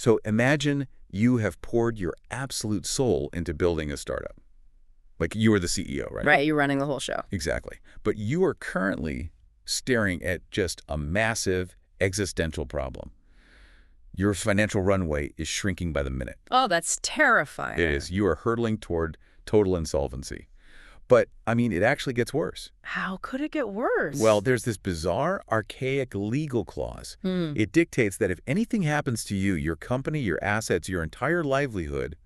So imagine you have poured your absolute soul into building a startup. Like you are the CEO, right? Right, you're running the whole show. Exactly. But you are currently staring at just a massive existential problem. Your financial runway is shrinking by the minute. Oh, that's terrifying. It is. You are hurtling toward total insolvency. But, I mean, it actually gets worse. How could it get worse? Well, there's this bizarre, archaic legal clause. It dictates that if anything happens to you, your company, your assets, your entire livelihood,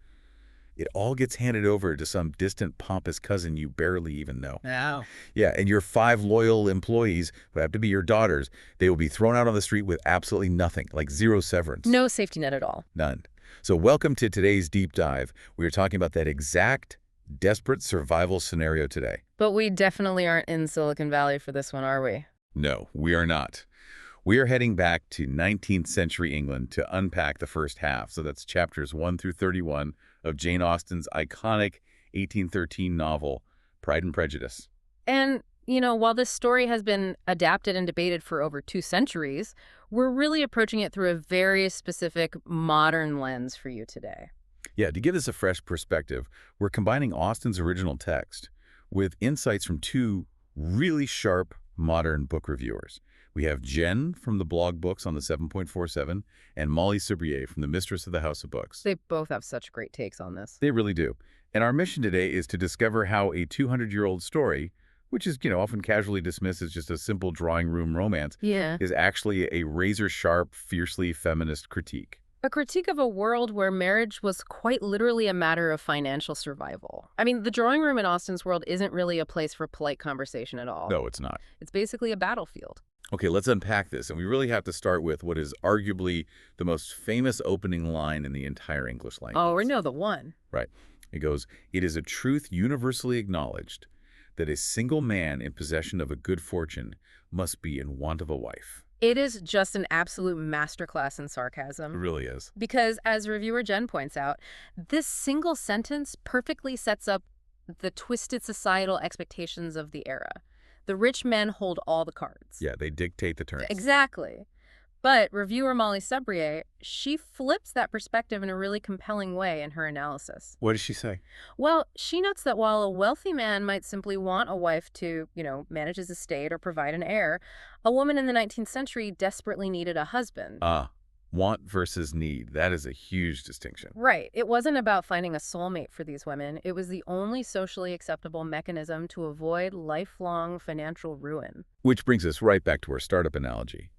it all gets handed over to some distant, pompous cousin you barely even know. Wow. Yeah, and your 5 loyal employees, who have to be your daughters, they will be thrown out on the street with absolutely nothing, like zero severance. No safety net at all. None. So welcome to today's deep dive. We are talking about that exact desperate survival scenario today. But we definitely aren't in Silicon Valley for this one, are we? No, we are not. We are heading back to 19th century England to unpack the first half. So that's chapters 1 through 31 of Jane Austen's iconic 1813 novel, Pride and Prejudice. And, you know, while this story has been adapted and debated for over 2 centuries, we're really approaching it through a very specific modern lens for you today. Yeah, to give this a fresh perspective, we're combining Austen's original text with insights from 2 really sharp modern book reviewers. We have Jen from the blog Books on the 7.47 and Molly Sobrier from the Mistress of the House of Books. They both have such great takes on this. They really do. And our mission today is to discover how a 200-year-old story, which is, often casually dismissed as just a simple drawing room romance, is actually a razor-sharp, fiercely feminist critique. A critique of a world where marriage was quite literally a matter of financial survival. I mean, the drawing room in Austen's world isn't really a place for polite conversation at all. No, it's not. It's basically a battlefield. Okay, let's unpack this. And we really have to start with what is arguably the most famous opening line in the entire English language. Oh, we know the one. Right. It goes, "It is a truth universally acknowledged that a single man in possession of a good fortune must be in want of a wife." It is just an absolute masterclass in It sarcasm. really is. Because, as reviewer Jen points out, this single sentence perfectly sets up the twisted societal expectations of the era. The rich men hold all the cards. Yeah, they dictate the terms. Exactly. But reviewer Molly Sobrier, she flips that perspective in a really compelling way in her analysis. What does she say? Well, she notes that while a wealthy man might simply want a wife to, manage his estate or provide an heir, a woman in the 19th century desperately needed a husband. Want versus need. That is a huge distinction. Right. It wasn't about finding a soulmate for these women. It was the only socially acceptable mechanism to avoid lifelong financial ruin. Which brings us right back to our startup analogy.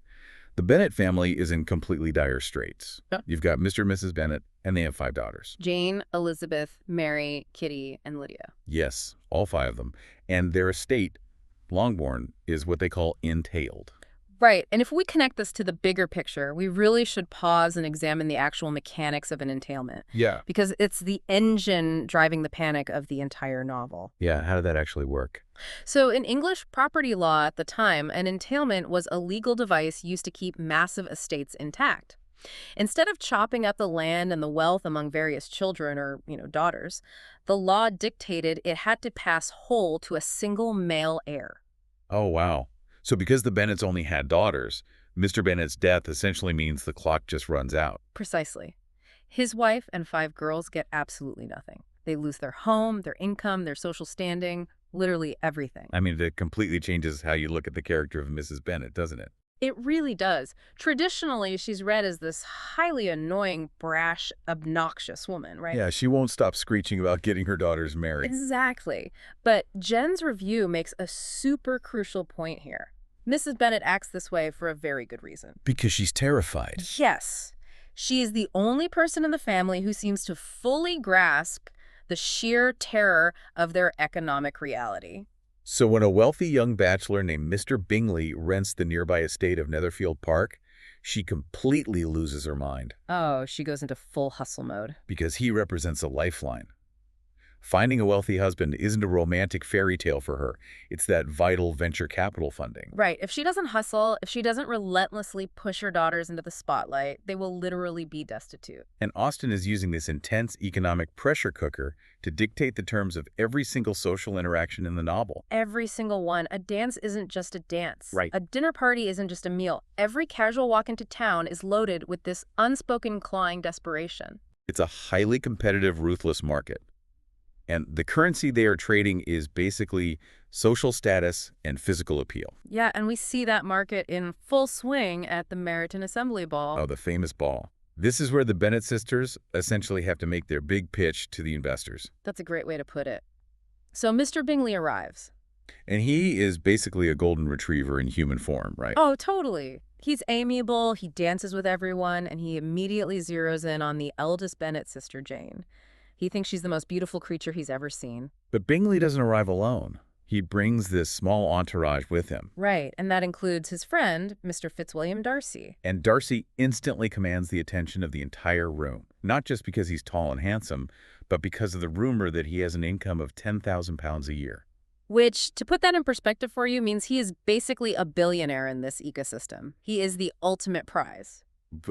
The Bennet family is in completely dire straits. Yeah. You've got Mr. and Mrs. Bennet, and they have 5 daughters. Jane, Elizabeth, Mary, Kitty, and Lydia. Yes, all 5 of them. And their estate, Longbourn, is what they call entailed. Right. And if we connect this to the bigger picture, we really should pause and examine the actual mechanics of an entailment. Yeah. Because it's the engine driving the panic of the entire novel. Yeah, how did that actually work? So in English property law at the time, an entailment was a legal device used to keep massive estates intact. Instead of chopping up the land and the wealth among various children or, daughters, the law dictated it had to pass whole to a single male heir. Oh, wow. So because the Bennets only had daughters, Mr. Bennet's death essentially means the clock just runs out. Precisely. His wife and 5 girls get absolutely nothing. They lose their home, their income, their social standing, literally everything. I mean, it completely changes how you look at the character of Mrs. Bennet, doesn't it? It really does. Traditionally, she's read as this highly annoying, brash, obnoxious woman, right? Yeah, she won't stop screeching about getting her daughters married. Exactly. But Jen's review makes a super crucial point here. Mrs. Bennet acts this way for a very good reason. Because she's terrified. Yes. She is the only person in the family who seems to fully grasp the sheer terror of their economic reality. So when a wealthy young bachelor named Mr. Bingley rents the nearby estate of Netherfield Park, she completely loses her mind. Oh, she goes into full hustle mode. Because he represents a lifeline. Finding a wealthy husband isn't a romantic fairy tale for her. It's that vital venture capital funding. Right. If she doesn't hustle, if she doesn't relentlessly push her daughters into the spotlight, they will literally be destitute. And Austen is using this intense economic pressure cooker to dictate the terms of every single social interaction in the novel. Every single one. A dance isn't just a dance. Right. A dinner party isn't just a meal. Every casual walk into town is loaded with this unspoken clawing desperation. It's a highly competitive, ruthless market. And the currency they are trading is basically social status and physical appeal. Yeah, and we see that market in full swing at the Meryton Assembly Ball. Oh, the famous ball. This is where the Bennet sisters essentially have to make their big pitch to the investors. That's a great way to put it. So Mr. Bingley arrives. And he is basically a golden retriever in human form, right? Oh, totally. He's amiable, he dances with everyone, and he immediately zeroes in on the eldest Bennet sister, Jane. He thinks she's the most beautiful creature he's ever seen. But Bingley doesn't arrive alone. He brings this small entourage with him. Right, and that includes his friend, Mr. Fitzwilliam Darcy. And Darcy instantly commands the attention of the entire room, not just because he's tall and handsome, but because of the rumor that he has an income of £10,000 a year. Which, to put that in perspective for you, means he is basically a billionaire in this ecosystem. He is the ultimate prize.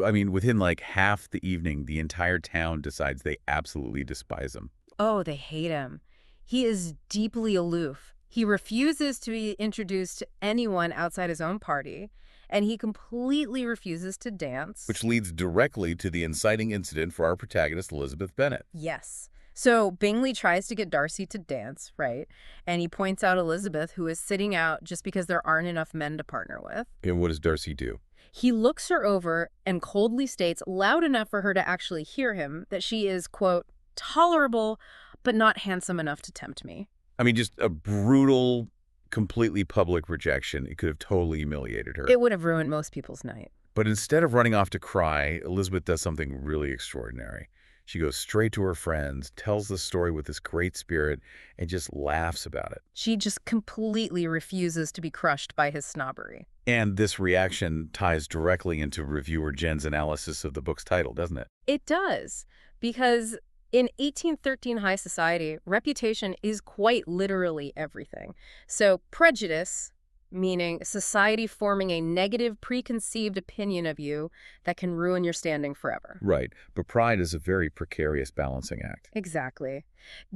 I mean, within like half the evening, the entire town decides they absolutely despise him. Oh, they hate him. He is deeply aloof. He refuses to be introduced to anyone outside his own party, and he completely refuses to dance. Which leads directly to the inciting incident for our protagonist, Elizabeth Bennet. Yes. So Bingley tries to get Darcy to dance, right? And he points out Elizabeth, who is sitting out just because there aren't enough men to partner with. And what does Darcy do? He looks her over and coldly states, loud enough for her to actually hear him, that she is, quote, tolerable, but not handsome enough to tempt me. I mean, just a brutal, completely public rejection. It could have totally humiliated her. It would have ruined most people's night. But instead of running off to cry, Elizabeth does something really extraordinary. She goes straight to her friends, tells the story with this great spirit, and just laughs about it. She just completely refuses to be crushed by his snobbery. And this reaction ties directly into reviewer Jen's analysis of the book's title, doesn't it? It does, because in 1813 high society, reputation is quite literally everything. So prejudice, meaning society forming a negative preconceived opinion of you that can ruin your standing forever. Right, but pride is a very precarious balancing act. Exactly.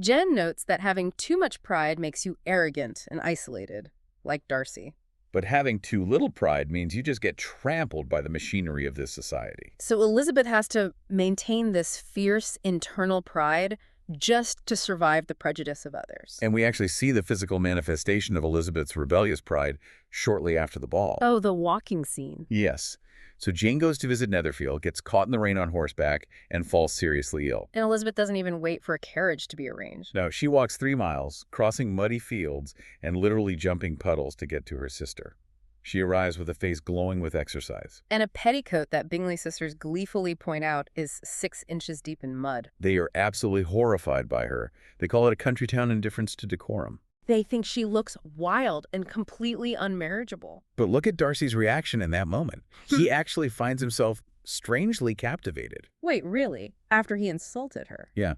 Jen notes that having too much pride makes you arrogant and isolated, like Darcy. But having too little pride means you just get trampled by the machinery of this society. So Elizabeth has to maintain this fierce internal pride just to survive the prejudice of others. And we actually see the physical manifestation of Elizabeth's rebellious pride shortly after the ball. Oh, the walking scene. Yes. So Jane goes to visit Netherfield, gets caught in the rain on horseback, and falls seriously ill. And Elizabeth doesn't even wait for a carriage to be arranged. No, she walks 3 miles, crossing muddy fields and literally jumping puddles to get to her sister. She arrives with a face glowing with exercise. And a petticoat that Bingley sisters gleefully point out is 6 inches deep in mud. They are absolutely horrified by her. They call it a country town indifference to decorum. They think she looks wild and completely unmarriageable. But look at Darcy's reaction in that moment. He actually finds himself strangely captivated. Wait, really? After he insulted her? Yeah.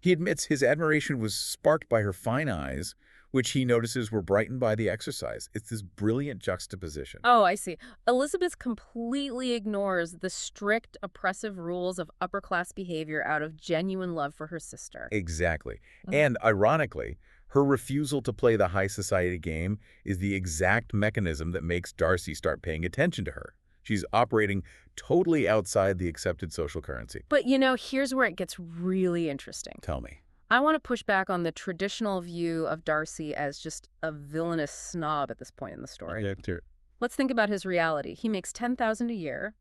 He admits his admiration was sparked by her fine eyes, which he notices were brightened by the exercise. It's this brilliant juxtaposition. Oh, I see. Elizabeth completely ignores the strict, oppressive rules of upper-class behavior out of genuine love for her sister. Exactly. And ironically, her refusal to play the high society game is the exact mechanism that makes Darcy start paying attention to her. She's operating totally outside the accepted social currency. But, you know, here's where it gets really interesting. Tell me. I want to push back on the traditional view of Darcy as just a villainous snob at this point in the story. Yeah, Let's think about his reality. He makes $10,000 a year.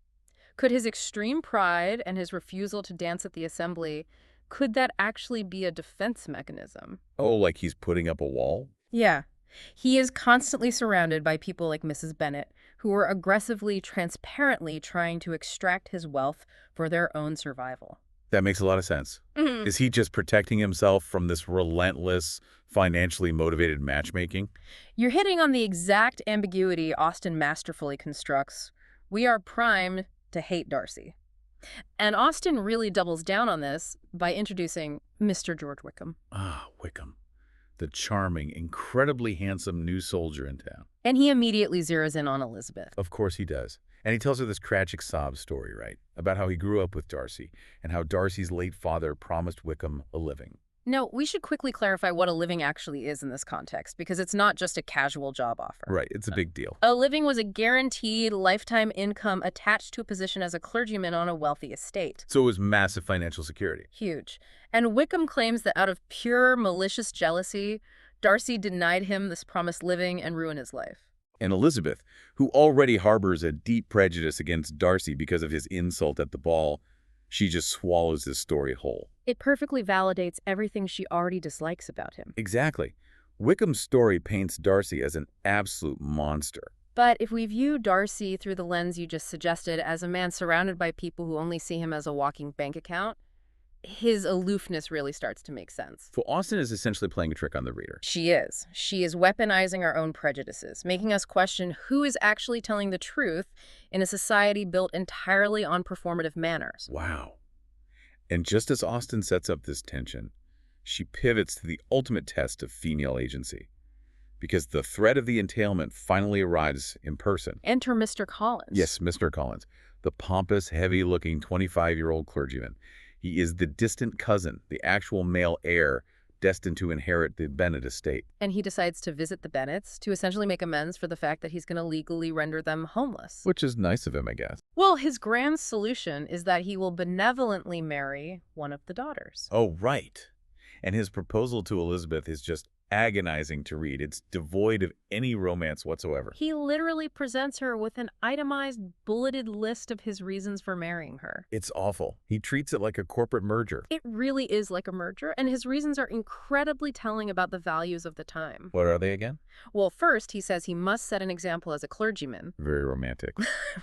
Could his extreme pride and his refusal to dance at the assembly, could that actually be a defense mechanism? Oh, like he's putting up a wall? Yeah. He is constantly surrounded by people like Mrs. Bennet, who are aggressively, transparently trying to extract his wealth for their own survival. That makes a lot of sense. Is he just protecting himself from this relentless, financially motivated matchmaking? You're hitting on the exact ambiguity Austen masterfully constructs. We are primed to hate Darcy. And Austen really doubles down on this by introducing Mr. George Wickham. Ah, Wickham, the charming, incredibly handsome new soldier in town. And he immediately zeroes in on Elizabeth. Of course he does. And he tells her this tragic sob story, right? About how he grew up with Darcy and how Darcy's late father promised Wickham a living. No, we should quickly clarify what a living actually is in this context, because it's not just a casual job offer. Right, it's a big deal. A living was a guaranteed lifetime income attached to a position as a clergyman on a wealthy estate. So it was massive financial security. Huge. And Wickham claims that out of pure malicious jealousy, Darcy denied him this promised living and ruined his life. And Elizabeth, who already harbors a deep prejudice against Darcy because of his insult at the ball, she just swallows this story whole. It perfectly validates everything she already dislikes about him. Exactly. Wickham's story paints Darcy as an absolute monster. But if we view Darcy through the lens you just suggested as a man surrounded by people who only see him as a walking bank account, his aloofness really starts to make sense. So Austen is essentially playing a trick on the reader. She is. She is weaponizing our own prejudices, making us question who is actually telling the truth in a society built entirely on performative manners. Wow. And just as Austen sets up this tension, she pivots to the ultimate test of female agency. Because the threat of the entailment finally arrives in person. Enter Mr. Collins. Yes, Mr. Collins, the pompous, heavy-looking 25-year-old clergyman. He is the distant cousin, the actual male heir, destined to inherit the Bennet estate. And he decides to visit the Bennets to essentially make amends for the fact that he's going to legally render them homeless. Which is nice of him, I guess. Well, his grand solution is that he will benevolently marry one of the daughters. Oh, right. And his proposal to Elizabeth is just agonizing to read. It's devoid of any romance whatsoever. He literally presents her with an itemized, bulleted list of his reasons for marrying her. It's awful. He treats it like a corporate merger. It really is like a merger, and his reasons are incredibly telling about the values of the time. What are they again? Well, first, he says he must set an example as a clergyman. Very romantic.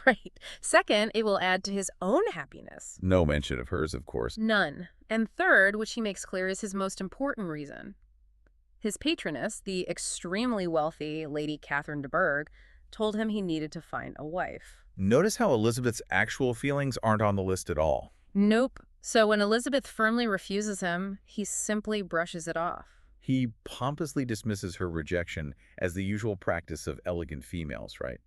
Right. Second, it will add to his own happiness. No mention of hers, of course. None. And third, which he makes clear is his most important reason. His patroness, the extremely wealthy Lady Catherine de Bourgh, told him he needed to find a wife. Notice how Elizabeth's actual feelings aren't on the list at all. Nope. So when Elizabeth firmly refuses him, he simply brushes it off. He pompously dismisses her rejection as the usual practice of elegant females, right?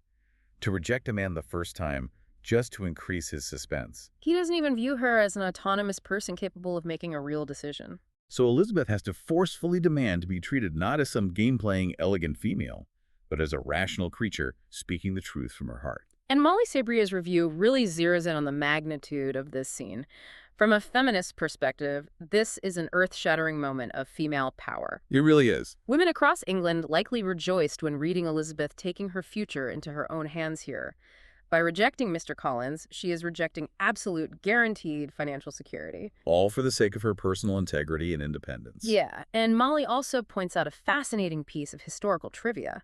To reject a man the first time just to increase his suspense. He doesn't even view her as an autonomous person capable of making a real decision. So Elizabeth has to forcefully demand to be treated not as some game-playing elegant female, but as a rational creature speaking the truth from her heart. And Molly Sabria's review really zeroes in on the magnitude of this scene. From a feminist perspective, this is an earth-shattering moment of female power. It really is. Women across England likely rejoiced when reading Elizabeth taking her future into her own hands here. By rejecting Mr. Collins, she is rejecting absolute, guaranteed financial security. All for the sake of her personal integrity and independence. Yeah, and Molly also points out a fascinating piece of historical trivia.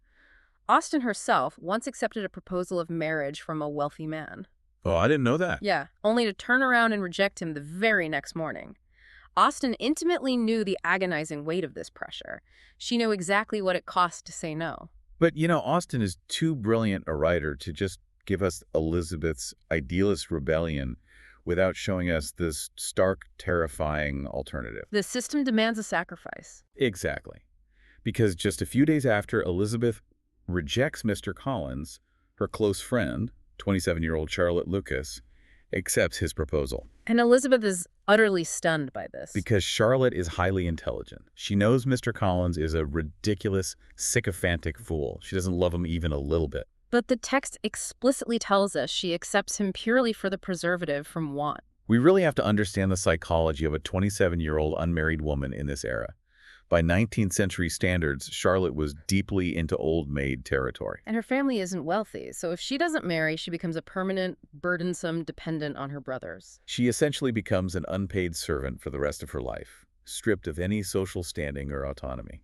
Austen herself once accepted a proposal of marriage from a wealthy man. Oh, I didn't know that. Yeah, only to turn around and reject him the very next morning. Austen intimately knew the agonizing weight of this pressure. She knew exactly what it cost to say no. But, you know, Austen is too brilliant a writer to just give us Elizabeth's idealist rebellion without showing us this stark, terrifying alternative. The system demands a sacrifice. Exactly. Because just a few days after Elizabeth rejects Mr. Collins, her close friend, 27-year-old Charlotte Lucas, accepts his proposal. And Elizabeth is utterly stunned by this. Because Charlotte is highly intelligent. She knows Mr. Collins is a ridiculous, sycophantic fool. She doesn't love him even a little bit. But the text explicitly tells us she accepts him purely for the preservative from want. We really have to understand the psychology of a 27-year-old unmarried woman in this era. By 19th century standards, Charlotte was deeply into old maid territory. And her family isn't wealthy, so if she doesn't marry, she becomes a permanent, burdensome dependent on her brothers. She essentially becomes an unpaid servant for the rest of her life, stripped of any social standing or autonomy.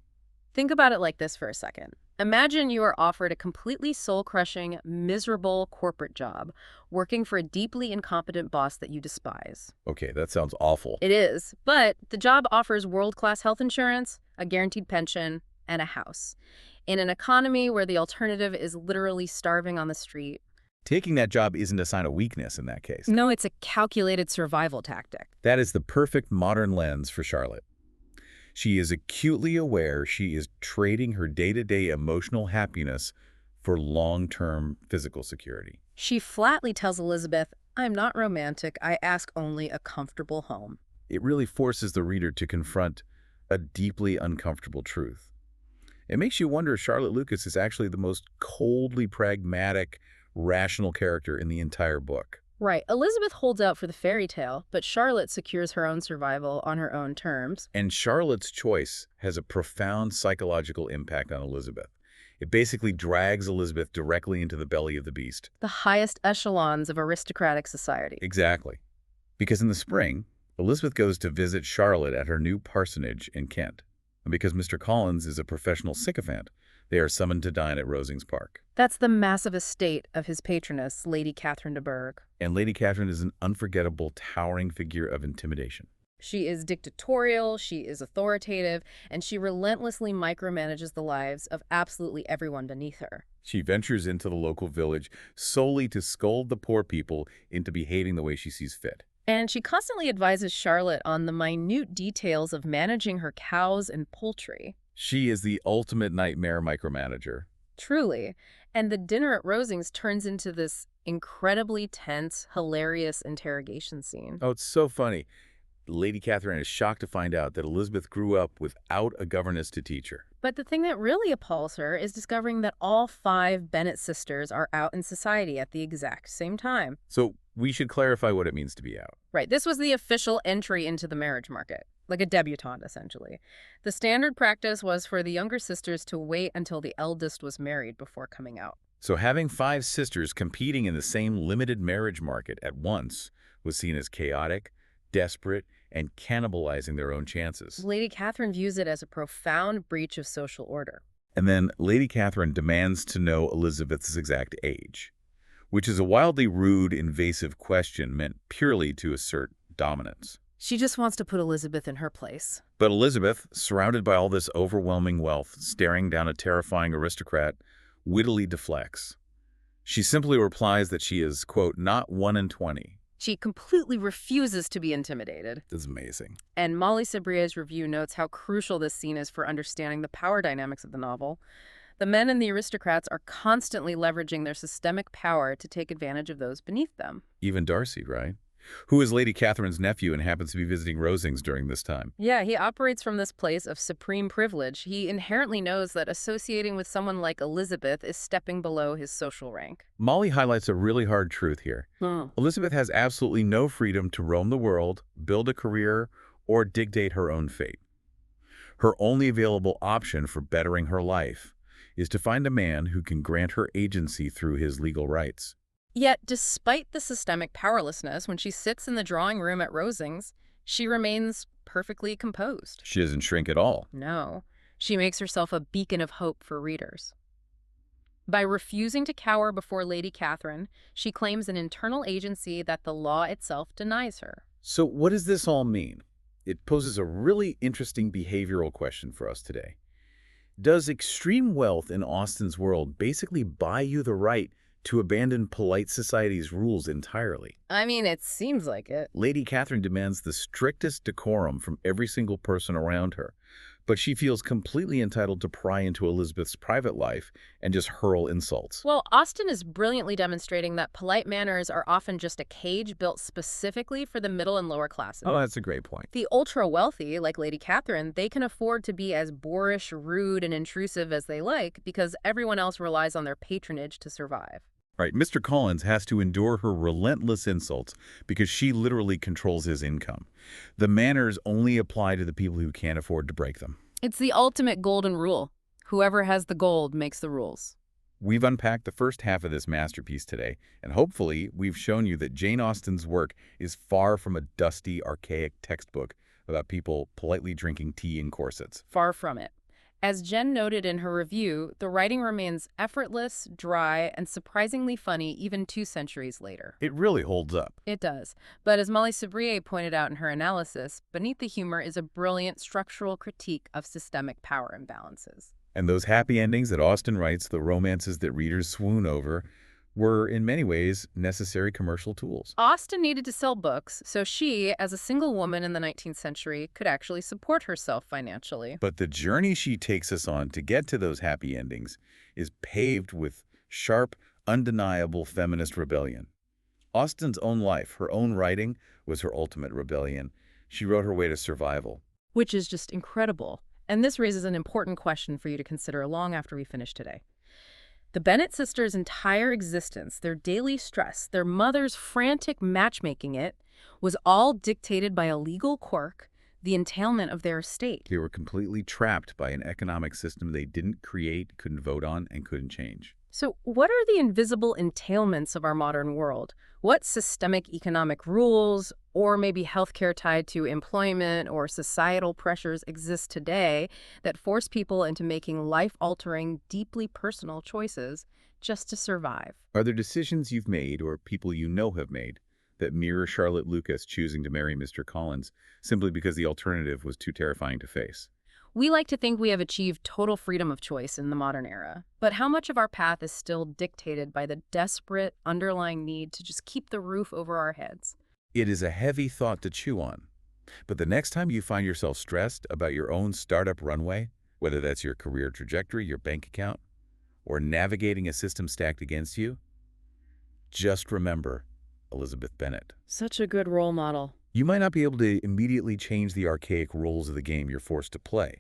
Think about it like this for a second. Imagine you are offered a completely soul-crushing, miserable corporate job, working for a deeply incompetent boss that you despise. Okay, that sounds awful. It is, but the job offers world-class health insurance, a guaranteed pension, and a house. In an economy where the alternative is literally starving on the street, Taking that job isn't a sign of weakness in that case. No, it's a calculated survival tactic. That is the perfect modern lens for Charlotte. She is acutely aware she is trading her day-to-day emotional happiness for long-term physical security. She flatly tells Elizabeth, "I'm not romantic. I ask only a comfortable home." It really forces the reader to confront a deeply uncomfortable truth. It makes you wonder if Charlotte Lucas is actually the most coldly pragmatic, rational character in the entire book. Right. Elizabeth holds out for the fairy tale, but Charlotte secures her own survival on her own terms. And Charlotte's choice has a profound psychological impact on Elizabeth. It basically drags Elizabeth directly into the belly of the beast. The highest echelons of aristocratic society. Exactly. Because in the spring, Elizabeth goes to visit Charlotte at her new parsonage in Kent. And because Mr. Collins is a professional sycophant, they are summoned to dine at Rosings Park. That's the massive estate of his patroness, Lady Catherine de Bourgh. And Lady Catherine is an unforgettable, towering figure of intimidation. She is dictatorial, she is authoritative, and she relentlessly micromanages the lives of absolutely everyone beneath her. She ventures into the local village solely to scold the poor people into behaving the way she sees fit. And she constantly advises Charlotte on the minute details of managing her cows and poultry. She is the ultimate nightmare micromanager. Truly. And the dinner at Rosings turns into this incredibly tense, hilarious interrogation scene. Oh, it's so funny. Lady Catherine is shocked to find out that Elizabeth grew up without a governess to teach her. But the thing that really appalls her is discovering that all 5 Bennet sisters are out in society at the exact same time. So we should clarify what it means to be out. Right, this was the official entry into the marriage market, like a debutante, essentially. The standard practice was for the younger sisters to wait until the eldest was married before coming out. So having 5 sisters competing in the same limited marriage market at once was seen as chaotic, desperate, and cannibalizing their own chances. Lady Catherine views it as a profound breach of social order. And then Lady Catherine demands to know Elizabeth's exact age, which is a wildly rude, invasive question meant purely to assert dominance. She just wants to put Elizabeth in her place. But Elizabeth, surrounded by all this overwhelming wealth, staring down a terrifying aristocrat, wittily deflects. She simply replies that she is, quote, not 1 in 20. She completely refuses to be intimidated. That's amazing. And Molly Sabrier's review notes how crucial this scene is for understanding the power dynamics of the novel. The men and the aristocrats are constantly leveraging their systemic power to take advantage of those beneath them. Even Darcy, right? Who is Lady Catherine's nephew and happens to be visiting Rosings during this time. Yeah, he operates from this place of supreme privilege. He inherently knows that associating with someone like Elizabeth is stepping below his social rank. Molly highlights a really hard truth here. Elizabeth has absolutely no freedom to roam the world, build a career, or dictate her own fate. Her only available option for bettering her life is to find a man who can grant her agency through his legal rights. Yet, despite the systemic powerlessness, when she sits in the drawing room at Rosings, she remains perfectly composed. She doesn't shrink at all. No, she makes herself a beacon of hope for readers. By refusing to cower before Lady Catherine, she claims an internal agency that the law itself denies her. So what does this all mean? It poses a really interesting behavioral question for us today. Does extreme wealth in Austen's world basically buy you the right to abandon polite society's rules entirely? I mean, it seems like it. Lady Catherine demands the strictest decorum from every single person around her, but she feels completely entitled to pry into Elizabeth's private life and just hurl insults. Well, Austen is brilliantly demonstrating that polite manners are often just a cage built specifically for the middle and lower classes. Oh, that's a great point. The ultra-wealthy, like Lady Catherine, they can afford to be as boorish, rude, and intrusive as they like because everyone else relies on their patronage to survive. Right, Mr. Collins has to endure her relentless insults because she literally controls his income. The manners only apply to the people who can't afford to break them. It's the ultimate golden rule. Whoever has the gold makes the rules. We've unpacked the first half of this masterpiece today, and hopefully we've shown you that Jane Austen's work is far from a dusty, archaic textbook about people politely drinking tea in corsets. Far from it. As Jen noted in her review, the writing remains effortless, dry, and surprisingly funny even 2 centuries later. It really holds up. It does. But as Molly Sabrier pointed out in her analysis, beneath the humor is a brilliant structural critique of systemic power imbalances. And those happy endings that Austen writes, the romances that readers swoon over, were in many ways necessary commercial tools. Austen needed to sell books, so she, as a single woman in the 19th century, could actually support herself financially. But the journey she takes us on to get to those happy endings is paved with sharp, undeniable feminist rebellion. Austen's own life, her own writing, was her ultimate rebellion. She wrote her way to survival. Which is just incredible. And this raises an important question for you to consider long after we finish today. The Bennet sisters' entire existence, their daily stress, their mother's frantic matchmaking was all dictated by a legal quirk, the entailment of their estate. They were completely trapped by an economic system they didn't create, couldn't vote on, and couldn't change. So what are the invisible entailments of our modern world? What systemic economic rules, or maybe healthcare tied to employment or societal pressures exist today that force people into making life-altering, deeply personal choices just to survive? Are there decisions you've made or people you know have made that mirror Charlotte Lucas choosing to marry Mr. Collins simply because the alternative was too terrifying to face? We like to think we have achieved total freedom of choice in the modern era, but how much of our path is still dictated by the desperate underlying need to just keep the roof over our heads? It is a heavy thought to chew on. But the next time you find yourself stressed about your own startup runway, whether that's your career trajectory, your bank account, or navigating a system stacked against you, just remember Elizabeth Bennet. Such a good role model. You might not be able to immediately change the archaic rules of the game you're forced to play,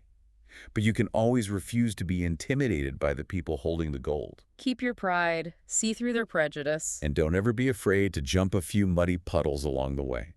but you can always refuse to be intimidated by the people holding the gold. Keep your pride, see through their prejudice. And don't ever be afraid to jump a few muddy puddles along the way.